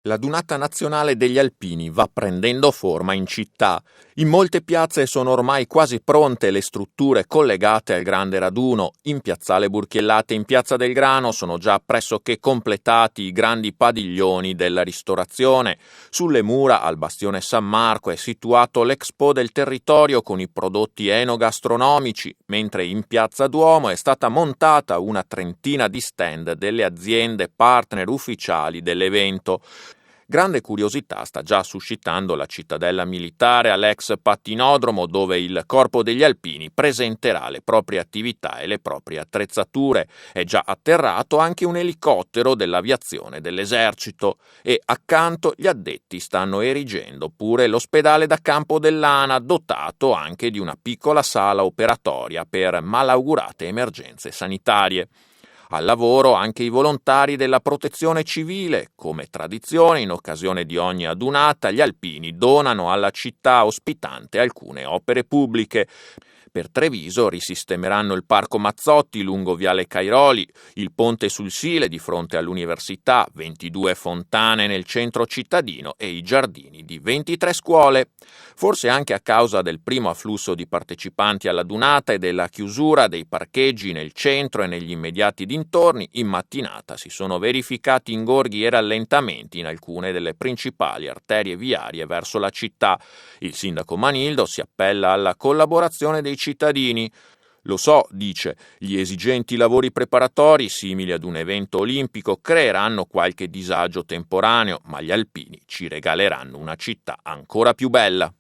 La Dunata Nazionale degli Alpini va prendendo forma in città. In molte piazze sono ormai quasi pronte le strutture collegate al grande raduno. In piazzale Burchiellate e in Piazza del Grano sono già pressoché completati i grandi padiglioni della ristorazione. Sulle mura al Bastione San Marco è situato l'Expo del territorio con i prodotti enogastronomici, mentre in Piazza Duomo è stata montata una trentina di stand delle aziende partner ufficiali dell'evento. Grande curiosità sta già suscitando la cittadella militare all'ex pattinodromo, dove il Corpo degli Alpini presenterà le proprie attività e le proprie attrezzature. È già atterrato anche un elicottero dell'aviazione dell'esercito e accanto gli addetti stanno erigendo pure l'ospedale da campo dell'ANA, dotato anche di una piccola sala operatoria per malaugurate emergenze sanitarie. Al lavoro anche i volontari della protezione civile. Come tradizione, in occasione di ogni adunata, gli alpini donano alla città ospitante alcune opere pubbliche. Per Treviso risistemeranno il Parco Mazzotti lungo Viale Cairoli, il ponte sul Sile di fronte all'università, 22 fontane nel centro cittadino e i giardini di 23 scuole. Forse anche a causa del primo afflusso di partecipanti alla dunata e della chiusura dei parcheggi nel centro e negli immediati dintorni, in mattinata si sono verificati ingorghi e rallentamenti in alcune delle principali arterie viarie verso la città. Il sindaco Manildo si appella alla collaborazione dei cittadini. Lo so, dice, gli esigenti lavori preparatori, simili ad un evento olimpico, creeranno qualche disagio temporaneo, ma gli alpini ci regaleranno una città ancora più bella.